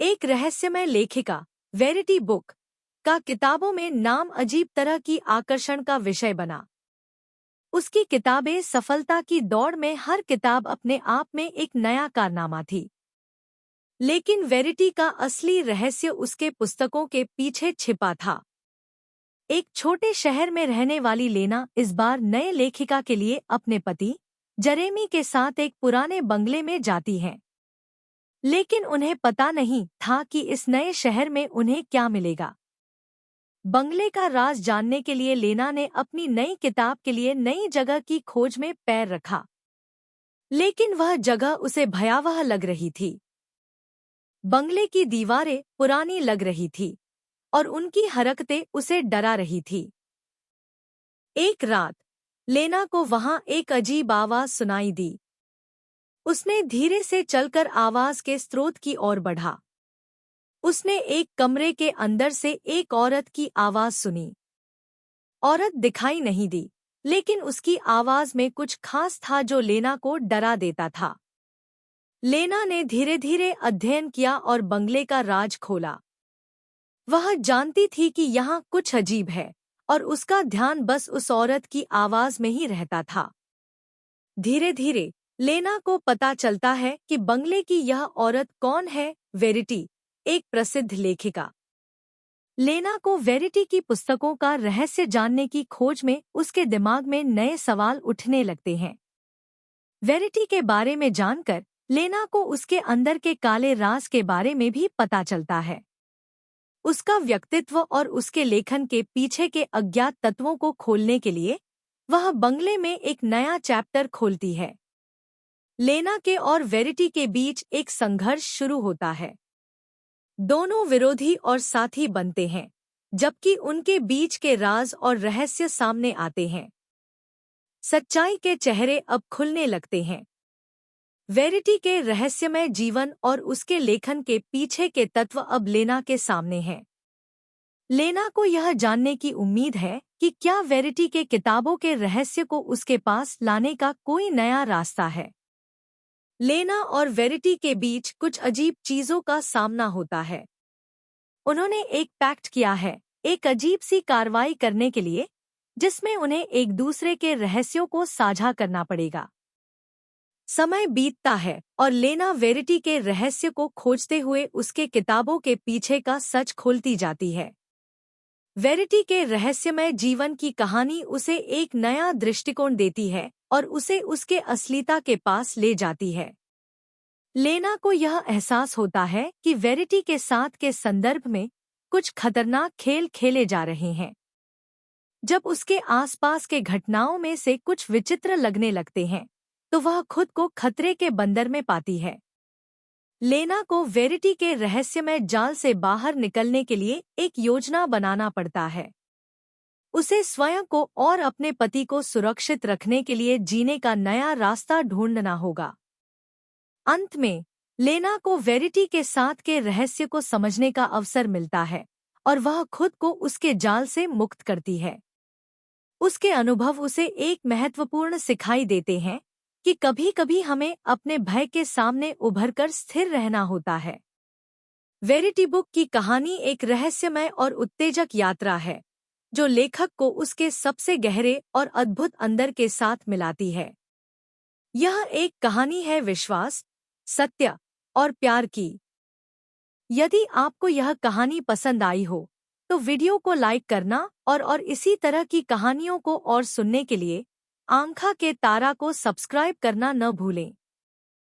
एक रहस्यमय लेखिका वेरिटी बुक का किताबों में नाम अजीब तरह की आकर्षण का विषय बना। उसकी किताबें सफलता की दौड़ में हर किताब अपने आप में एक नया कारनामा थी। लेकिन वेरिटी का असली रहस्य उसके पुस्तकों के पीछे छिपा था। एक छोटे शहर में रहने वाली लेना इस बार नए लेखिका के लिए अपने पति जरेमी के साथ एक पुराने बंगले में जाती हैं। लेकिन उन्हें पता नहीं था कि इस नए शहर में उन्हें क्या मिलेगा। बंगले का राज जानने के लिए लेना ने अपनी नई किताब के लिए नई जगह की खोज में पैर रखा। लेकिन वह जगह उसे भयावह लग रही थी। बंगले की दीवारें पुरानी लग रही थी और उनकी हरकतें उसे डरा रही थी। एक रात लेना को वहां एक अजीब आवाज सुनाई दी। उसने धीरे से चलकर आवाज के स्रोत की ओर बढ़ा। उसने एक कमरे के अंदर से एक औरत की आवाज सुनी। औरत दिखाई नहीं दी, लेकिन उसकी आवाज में कुछ खास था जो लेना को डरा देता था। लेना ने धीरे धीरे अध्ययन किया और बंगले का राज खोला। वह जानती थी कि यहाँ कुछ अजीब है और उसका ध्यान बस उस औरत की आवाज में ही रहता था। धीरे धीरे लेना को पता चलता है कि बंगले की यह औरत कौन है। वेरिटी, एक प्रसिद्ध लेखिका। लेना को वेरिटी की पुस्तकों का रहस्य जानने की खोज में उसके दिमाग में नए सवाल उठने लगते हैं। वेरिटी के बारे में जानकर लेना को उसके अंदर के काले राज के बारे में भी पता चलता है। उसका व्यक्तित्व और उसके लेखन के पीछे के अज्ञात तत्वों को खोलने के लिए वह बंगले में एक नया चैप्टर खोलती है। लेना के और वेरिटी के बीच एक संघर्ष शुरू होता है। दोनों विरोधी और साथी बनते हैं, जबकि उनके बीच के राज और रहस्य सामने आते हैं। सच्चाई के चेहरे अब खुलने लगते हैं। वेरिटी के रहस्यमय जीवन और उसके लेखन के पीछे के तत्व अब लेना के सामने हैं। लेना को यह जानने की उम्मीद है कि क्या वेरिटी के किताबों के रहस्य को उसके पास लाने का कोई नया रास्ता है। लेना और वेरिटी के बीच कुछ अजीब चीजों का सामना होता है। उन्होंने एक पैक्ट किया है, एक अजीब सी कार्रवाई करने के लिए, जिसमें उन्हें एक दूसरे के रहस्यों को साझा करना पड़ेगा। समय बीतता है और लेना वेरिटी के रहस्य को खोजते हुए उसके किताबों के पीछे का सच खोलती जाती है। वेरिटी के रहस्यमय जीवन की कहानी उसे एक नया दृष्टिकोण देती है और उसे उसके असलियता के पास ले जाती है। लेना को यह एहसास होता है कि वेरिटी के साथ के संदर्भ में कुछ खतरनाक खेल खेले जा रहे हैं। जब उसके आसपास के घटनाओं में से कुछ विचित्र लगने लगते हैं, तो वह खुद को खतरे के बंदर में पाती है। लेना को वेरिटी के रहस्यमय जाल से बाहर निकलने के लिए एक योजना बनाना पड़ता है। उसे स्वयं को और अपने पति को सुरक्षित रखने के लिए जीने का नया रास्ता ढूंढना होगा। अंत में लेना को वेरिटी के साथ के रहस्य को समझने का अवसर मिलता है और वह खुद को उसके जाल से मुक्त करती है। उसके अनुभव उसे एक महत्वपूर्ण सिखाई देते हैं कि कभी-कभी हमें अपने भय के सामने उभरकर स्थिर रहना होता है। वेरिटी बुक की कहानी एक रहस्यमय और उत्तेजक यात्रा है, जो लेखक को उसके सबसे गहरे और अद्भुत अंदर के साथ मिलाती है। यह एक कहानी है विश्वास, सत्य और प्यार की। यदि आपको यह कहानी पसंद आई हो, तो वीडियो को लाइक करना और इसी तरह की कहानियों को और सुनने के लिए आंखा के तारा को सब्सक्राइब करना न भूलें।